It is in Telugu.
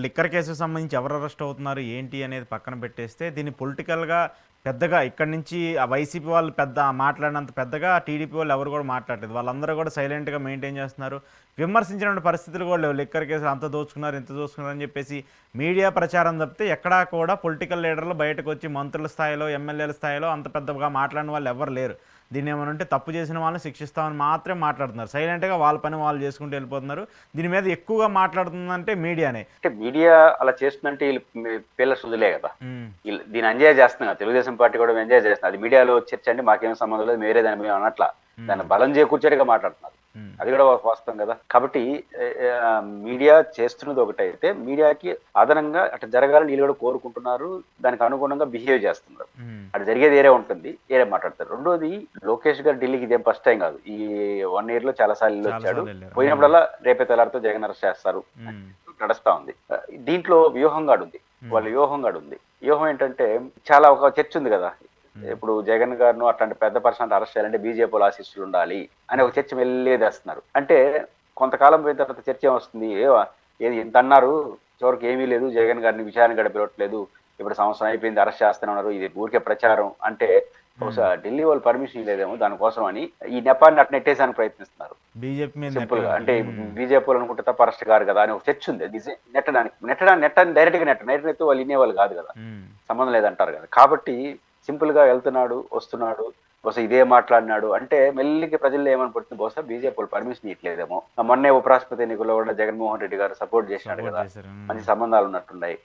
లిక్కర్ కేసుకు సంబంధించి ఎవరు అరెస్ట్ అవుతున్నారు ఏంటి అనేది పక్కన పెట్టేస్తే దీన్ని పొలిటికల్‌గా పెద్దగా ఇక్కడి నుంచి ఆ వైసీపీ వాళ్ళు పెద్ద మాట్లాడినంత పెద్దగా టీడీపీ వాళ్ళు ఎవరు కూడా మాట్లాడలేదు. వాళ్ళందరూ కూడా సైలెంట్‌గా మెయింటైన్ చేస్తున్నారు. విమర్శించినటువంటి పరిస్థితులు కూడా లేవు. లిక్కర్ కేసులు అంత దోచుకున్నారు, ఇంత దోచుకున్నారు అని చెప్పేసి మీడియా ప్రచారం తప్పితే ఎక్కడా కూడా పొలిటికల్ లీడర్లు బయటకొచ్చి మంత్రుల స్థాయిలో, ఎమ్మెల్యేల స్థాయిలో అంత పెద్దగా మాట్లాడిన వాళ్ళు ఎవ్వరు లేరు. దీన్నేమనంటే తప్పు చేసిన వాళ్ళని శిక్షిస్తామని మాత్రమే మాట్లాడుతున్నారు. సైలెంట్‌గా వాళ్ళ పని వాళ్ళు చేసుకుంటూ వెళ్ళిపోతున్నారు. దీని మీద ఎక్కువగా మాట్లాడుతుందంటే మీడియానే. అంటే మీడియా అలా చేస్తుందంటే వీళ్ళ సుదులే కదా. హ్మ్. దీన్ని ఎంజాయ్ చేస్తున్నారు కదా. తెలుగుదేశం పార్టీ కూడా ఎంజాయ్ చేస్తున్నారు. అది మీడియాలో చర్చ అంటే మాకేం సంబంధం లేదు, వేరే దాని మీద అనట్లా. హ్మ్. దాన్ని బలం చేకూర్చేట్టుగా మాట్లాడుతున్నారు. హ్మ్. అది కూడా వాస్తవం కదా. కాబట్టి మీడియా చేస్తున్నది ఒకటైతే మీడియాకి అదనంగా అటు జరగాలని వీళ్ళు కూడా కోరుకుంటున్నారు. దానికి అనుగుణంగా బిహేవ్ చేస్తున్నారు. హ్మ్. అటు జరిగేది వేరే ఉంటుంది, వేరే మాట్లాడతారు. రెండోది, లోకేష్ గారు ఢిల్లీకి ఇదేం ఫస్ట్ టైం కాదు. ఈ 1 year లో చాలా సార్లు వెళ్ళి చాలా వచ్చాడు. సార్లు ఎళ్లారు. హ్మ్. పోయినప్పుడల్లా రేపే తెల్లారితో జగన్ అరెస్ట్ చేస్తారు హ్మ్. నడుస్తా ఉంది. దీంట్లో వ్యూహంగాడు ఉంది. హ్మ్. వాళ్ళ వ్యూహంగాడు ఉంది. వ్యూహం ఏంటంటే చాలా ఒక చర్చ ఉంది కదా. హ్మ్. ఇప్పుడు జగన్ గారిను అట్లాంటి పెద్ద పర్సన్ అరెస్ట్ చేయాలంటే బీజేపీ ఆశీస్సులు ఉండాలి అని ఒక చర్చ వెళ్ళేదేస్తున్నారు. అంటే కొంతకాలం పోయిన తర్వాత చర్చ ఏమొస్తుంది, ఏది ఇంత అన్నారు, చివరికి ఏమీ లేదు, జగన్ గారిని విచారణ గడిపట్లేదు, ఇప్పుడు సంవత్సరం అయిపోయింది అరెస్ట్ చేస్తూనే ఉన్నారు, ఇది ఊరికే ప్రచారం అంటే హ్మ్. బహుశా ఢిల్లీ వాళ్ళు పర్మిషన్ లేదేమో దానికోసం అని ఈ నెపాన్ని అట్లా నెట్టేసానికి ప్రయత్నిస్తున్నారు. బీజేపీ మీద సింపుల్ గా నెట్టడానికి. అంటే హ్మ్. బీజేపీ వాళ్ళు అనుకుంటే తప్ప అరెస్ట్ కారు కదా అని ఒక చర్చ ఉంది. అది నెట్టని డైరెక్ట్ గా నెట్టినైతే వాళ్ళు వినేవాళ్ళు కాదు కదా, హ్మ్. సంబంధం లేదంటారు కదా. కాబట్టి సింపుల్ గా వెళ్తున్నాడు, వస్తున్నాడు, బహుశా ఇదే మాట్లాడినాడు అంటే మెల్లికి ప్రజల్లో ఏమనుకుంటుంది, బహుశా బీజేపీ వాళ్ళు పర్మిషన్ ఇట్లేదేమో. మొన్నే ఉపరాష్ట్రపతి ఎన్నికల్లో కూడా జగన్మోహన్ రెడ్డి గారు సపోర్ట్ చేసినాడు సపోర్ట్ కదా, చేశారు. హ్మ్. మంచి సంబంధాలు ఉన్నట్టున్నాయి.